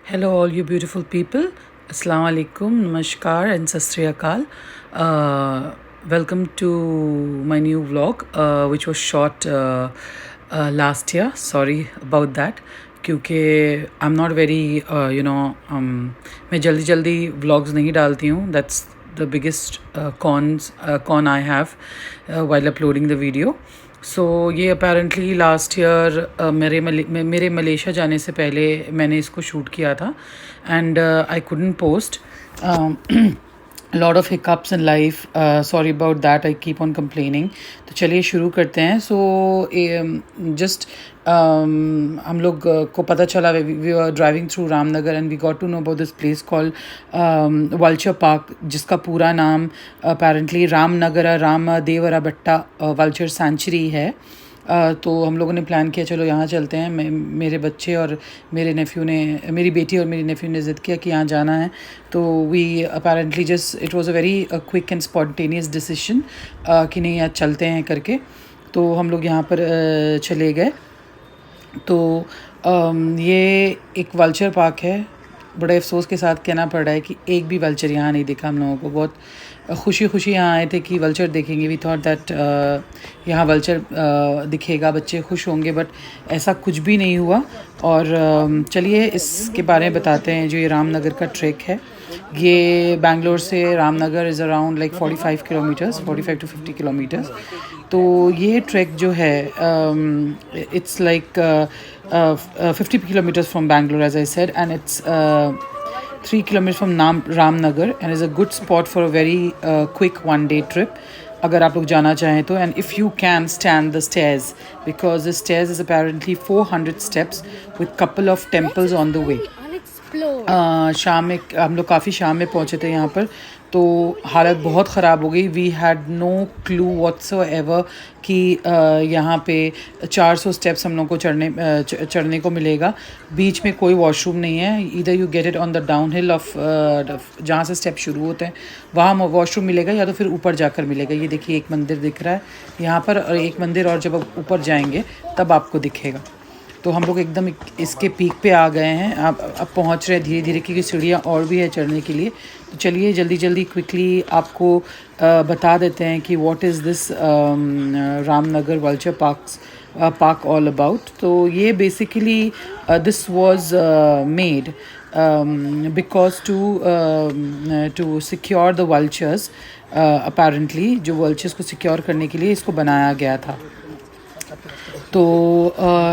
Hello, all you beautiful people. Assalamu alaikum, namaskar, and sat sri akal. Welcome to my new vlog, which was shot last year. Sorry about that. क्योंकि I am not very मैं जल्दी जल्दी vlogs नहीं डालती हूँ. That's the biggest con I have while uploading the video. So ये apparently last year मेरे Malaysia जाने से पहले मैंने इसको शूट किया था and I couldn't post. Lot of hiccups in life. Sorry about that, I keep on complaining. तो चलिए शुरू करते हैं. सो जस्ट हम लोग को पता चला, we are driving through Ramnagar and we got to know about this place called vulture park, जिसका पूरा नाम अपेरेंटली रामनगर रामदेवरा भट्टा वल्चर सेंचुरी है. तो हम लोगों ने प्लान किया चलो यहाँ चलते हैं. मेरे बच्चे और मेरी बेटी और मेरी नेफ्यू ने ज़िद किया कि यहाँ जाना है. तो we apparently just it was a very quick and spontaneous decision कि नहीं आज चलते हैं करके. तो हम लोग यहाँ पर चले गए. तो ये एक वल्चर पार्क है. बड़े अफसोस के साथ कहना पड़ रहा है कि एक भी वल्चर यहाँ नहीं दिखा हम लोगों को. बहुत खुशी यहाँ आए थे कि वल्चर देखेंगे. वी थॉट दैट यहाँ वल्चर दिखेगा, बच्चे खुश होंगे, बट ऐसा कुछ भी नहीं हुआ. और चलिए इसके बारे में बताते हैं. जो ये रामनगर का ट्रैक है, ये बेंगलोर से Ramnagar is around like 45 kilometres, 45 to 50 kilometres. तो ये ट्रैक जो है it's like 50 kilometers from Bangalore, as I said, and it's 3 kilometers from Ramnagar, and is a good spot for a very quick one-day trip. अगर आप लोग जाना चाहें तो, and if you can stand the stairs, because the stairs is apparently 400 steps with couple of temples on the way. शाम में हम लोग काफ़ी शाम में पहुँचे थे यहाँ पर, तो हालत बहुत ख़राब हो गई. We had no clue whatsoever कि यहाँ पे 400 स्टेप्स हम लोग को चढ़ने को मिलेगा. बीच में कोई वॉशरूम नहीं है. इधर you get it on the down hill of जहाँ से स्टेप शुरू होते हैं वहाँ वॉशरूम मिलेगा, या तो फिर ऊपर जाकर मिलेगा. ये देखिए एक मंदिर दिख रहा है यहाँ पर, और एक मंदिर और जब आप ऊपर जाएंगे तब आपको दिखेगा. तो हम लोग एकदम इसके पीक पे आ गए हैं. अब पहुंच रहे हैं धीरे धीरे, क्योंकि सीढ़ियाँ और भी है चढ़ने के लिए. तो चलिए जल्दी जल्दी क्विकली आपको बता देते हैं कि what is this Ramnagar vulture park all about. तो ये basically this was made because to secure the vultures. Apparently जो वल्चर्स को सिक्योर करने के लिए इसको बनाया गया था. तो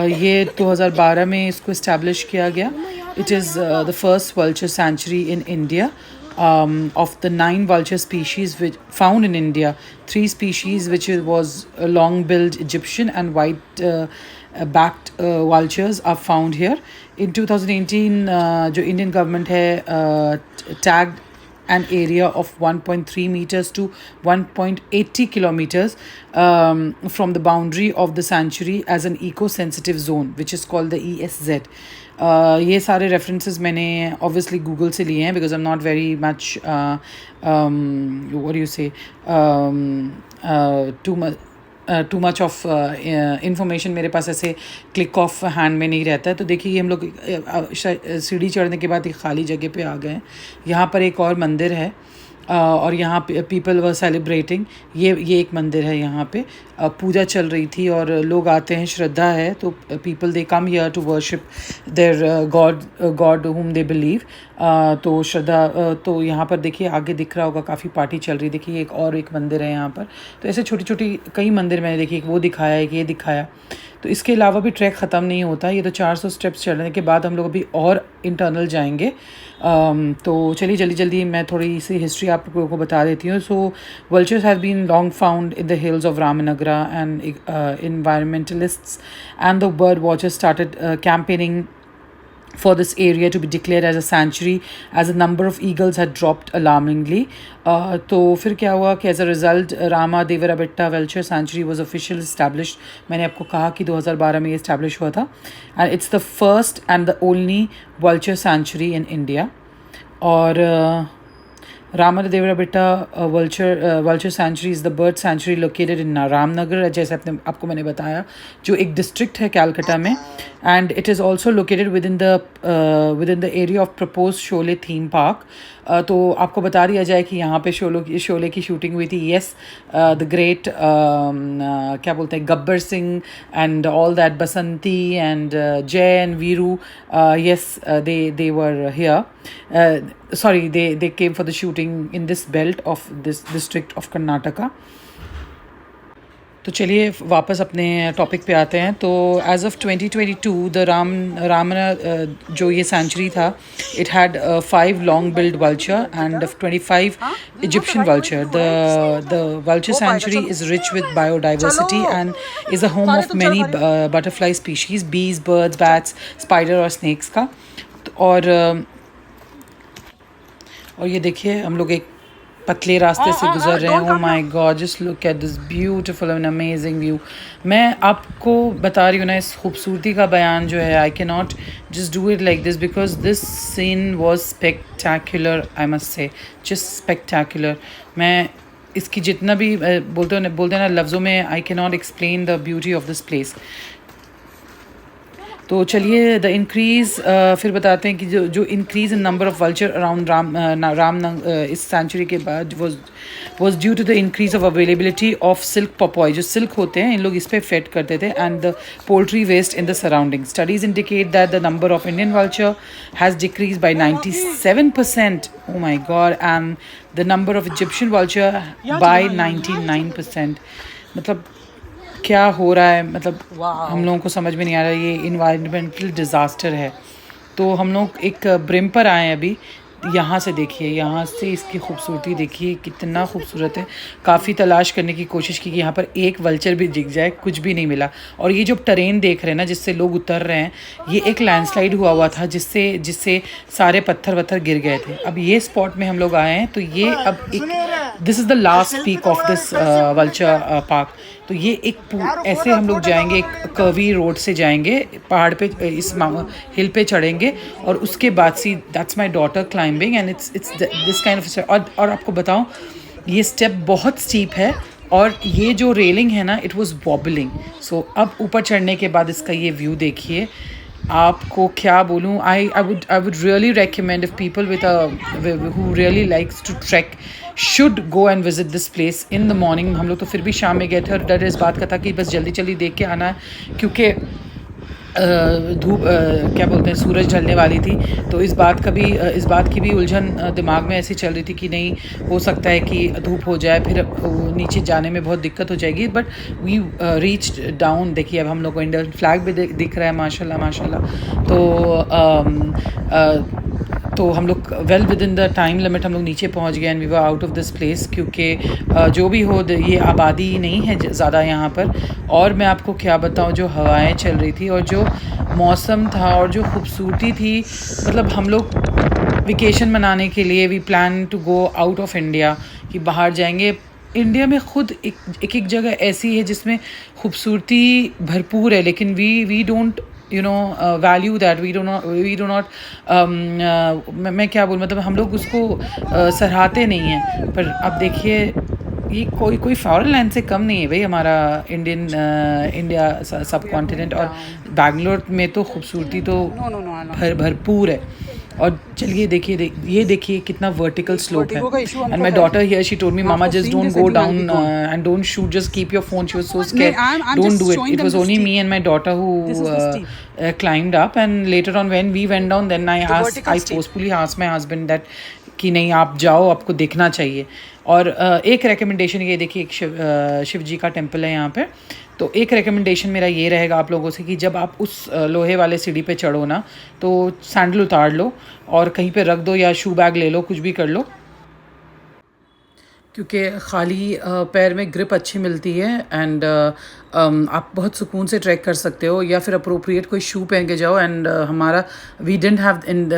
ये 2012 में इसको इस्टेब्लिश किया गया. It is the first vulture sanctuary in India. Of the 9 vulture species which found in India, 3 species which was long-billed Egyptian and white-backed vultures are found here. In 2018, जो Indian government है tagged an area of 1.3 meters to 1.80 kilometers from the boundary of the sanctuary as an eco-sensitive zone, which is called the ESZ. ये सारे references मैंने obviously Google से लिए हैं, because I am not very much what you से too much of information मेरे पास ऐसे click of hand में नहीं रहता है. तो देखिए हम लोग सीढ़ी चढ़ने के बाद एक खाली जगह पे आ गए हैं. यहाँ पर एक और मंदिर है और यहाँ पे पीपल वर सेलिब्रेटिंग. ये एक मंदिर है, यहाँ पे पूजा चल रही थी और लोग आते हैं, श्रद्धा है, तो people they come here to worship their god whom they believe. तो श्रद्धा. तो यहाँ पर देखिए आगे दिख रहा होगा काफ़ी पार्टी चल रही. देखिए एक मंदिर है यहाँ पर. तो ऐसे छोटी छोटी कई मंदिर मैंने देखिए, एक वो दिखाया, एक ये दिखाया. तो इसके अलावा भी ट्रैक ख़त्म नहीं होता. ये तो 400 स्टेप्स चढ़ने के बाद हम लोग अभी और इंटरनल जाएंगे. तो चलिए जल्दी जल्दी मैं थोड़ी सी हिस्ट्री आप लोगों को बता देती हूँ. So vultures have been long found in the hills of Ramanagara, and environmentalists and the bird watchers started campaigning for this area to be declared as a sanctuary, as the number of eagles had dropped alarmingly. तो फिर क्या हुआ कि as a result Ramadevara Bhatta vulture sanctuary was officially established. मैंने आपको कहा कि 2012 में ये establish हुआ था. and it's the first and the only vulture sanctuary in India. और Ramadevra Betta vulture sanctuary is the bird sanctuary located in Ramnagar, जैसे आपको मैंने बताया, जो एक डिस्ट्रिक्ट है कैलकाटा में, and it is also located within the area of proposed Sholay theme park. तो आपको बता दिया जाए कि यहाँ पे शोले की शूटिंग हुई थी. येस, द ग्रेट क्या बोलते हैं, Gabbar Singh and all that, Basanti and Jai and Veeru, yes, they were here. Sorry, they came for the shooting in this belt of this district of Karnataka. तो चलिए वापस अपने टॉपिक पे आते हैं. तो एज ऑफ 2022 द रामना जो ये सेंचुरी था, it had 5 long billed vulture and 25 Egyptian vulture. The vulture sanctuary is rich with biodiversity and is a home of many butterfly species, bees, birds, bats, spider और snakes का. और ये देखिए हम लोग एक पतले रास्ते से गुजर रहे हैं. Oh my God, just look at this beautiful and amazing view. मैं आपको बता रही हूँ ना, इस खूबसूरती का बयान जो है, I can not just do it like this because this scene was spectacular, I must say, just spectacular. मैं इसकी जितना भी बोलते हैं ना लफ्ज़ों में, I can not explain the beauty of this place. तो चलिए द इंक्रीज़ फिर बताते हैं कि जो increase in number of vulture around Ram इस सेंचुरी के बाद was due to the increase of availability of silk popoi. जो सिल्क होते हैं, इन लोग इस पे फेड करते थे, and the poultry waste in the surroundings. Studies indicate that the number of Indian vulture has decreased by 97%. Oh my God. And the number of Egyptian vulture by 99%. मतलब क्या हो रहा है, मतलब हम लोगों को समझ में नहीं आ रहा. ये इन्वायरमेंटल डिज़ास्टर है. तो हम लोग एक ब्रिम पर आए हैं अभी. यहाँ से देखिए, यहाँ से इसकी खूबसूरती देखिए, कितना खूबसूरत है. काफ़ी तलाश करने की कोशिश की कि यहाँ पर एक वल्चर भी दिख जाए, कुछ भी नहीं मिला. और ये जो टरेन देख रहे हैं ना, जिससे लोग उतर रहे हैं, ये एक लैंडस्लाइड हुआ था जिससे सारे पत्थर वत्थर गिर गए थे. अब ये स्पॉट में हम लोग आए हैं. तो ये अब एक, this is the last peak of this vulture park. तो ये एक ऐसे हम लोग जाएंगे, एक कर्वी रोड से जाएंगे, पहाड़ पे, इस हिल पे चढ़ेंगे, और उसके बाद see that's my daughter climbing and it's this kind of. और आपको बताऊं, ये स्टेप बहुत स्टीप है, और ये जो रेलिंग है ना, इट वाज वॉबलिंग. सो अब ऊपर चढ़ने के बाद इसका ये व्यू देखिए. आपको क्या बोलूँ, I would really recommend if people with who really likes to track should go and visit this place in the morning. हम लोग तो फिर भी शाम में गए थे, और डर इस बात का था कि बस जल्दी जल्दी देख के आना है, क्योंकि धूप क्या बोलते हैं, सूरज ढलने वाली थी. तो इस बात की भी उलझन दिमाग में ऐसी चल रही थी कि नहीं, हो सकता है कि धूप हो जाए, फिर नीचे जाने में बहुत दिक्कत हो जाएगी. But we reach down. देखिए अब हम लोग को इंडियन फ्लैग भी दिख रहा है, माशाल्लाह माशाल्लाह. तो हम लोग well within the time limit हम लोग नीचे पहुंच गए, and we were out of this place, क्योंकि जो भी हो, ये आबादी नहीं है ज़्यादा यहाँ पर. और मैं आपको क्या बताऊँ, जो हवाएं चल रही थी, और जो मौसम था, और जो खूबसूरती थी, मतलब हम लोग वेकेशन मनाने के लिए we plan to go out of India, कि बाहर जाएंगे. इंडिया में खुद एक जगह ऐसी है जिसमें खूबसूरती भरपूर है, लेकिन we don't value that. We do not मैं क्या बोलूँ, मतलब हम लोग उसको सराहते नहीं हैं. पर अब देखिए, ये कोई फॉरेन लैंड से कम नहीं है भाई हमारा इंडिया सब कॉन्टिनेंट. और बैंगलोर में तो खूबसूरती तो भरपूर है. और चलिए ये देखिए कितना वर्टिकल स्लोप है. And my daughter here, she told me, mama just don't go down and don't shoot, just keep your phone. She was so scared. Don't do it. It was only me and my daughter who climbed up, and later on when we went down, then I forcefully asked my husband that कि नहीं, आप जाओ, आपको देखना चाहिए. और एक recommendation, ये देखिए, एक शिव जी का टेम्पल है यहाँ पे. तो एक रिकमेंडेशन मेरा ये रहेगा आप लोगों से कि जब आप उस लोहे वाले सीढ़ी पे चढ़ो ना, तो सैंडल उतार लो और कहीं पे रख दो, या शू बैग ले लो, कुछ भी कर लो, क्योंकि खाली पैर में ग्रिप अच्छी मिलती है. एंड आप बहुत सुकून से ट्रैक कर सकते हो, या फिर अप्रोप्रिएट कोई शू पहन के जाओ। एंड हमारा वी डिडंट हैव इन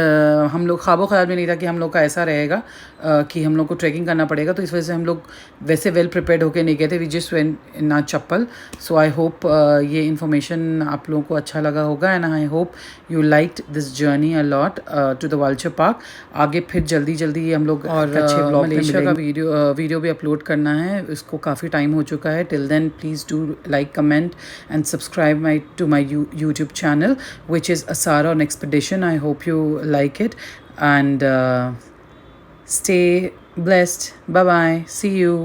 हम लोग ख्वाबो ख्याल में नहीं था कि हम लोग का ऐसा रहेगा कि हम लोग को ट्रैकिंग करना पड़ेगा, तो इस वजह से हम लोग वैसे वेल प्रिपेयर्ड होके नहीं गए थे। We just went in a chappal. So I hope ये इन्फॉर्मेशन आप लोगों को अच्छा लगा होगा, and I hope you liked this journey a lot to the vulture park. आगे फिर जल्दी हम लोग और अच्छे ब्लॉग मलेशिया का वीडियो भी अपलोड करना है, इसको काफ़ी टाइम हो चुका है। Till then please do like, comment and subscribe to my YouTube channel which is Asara on Expedition. I hope you like it, and stay blessed. Bye bye. See you.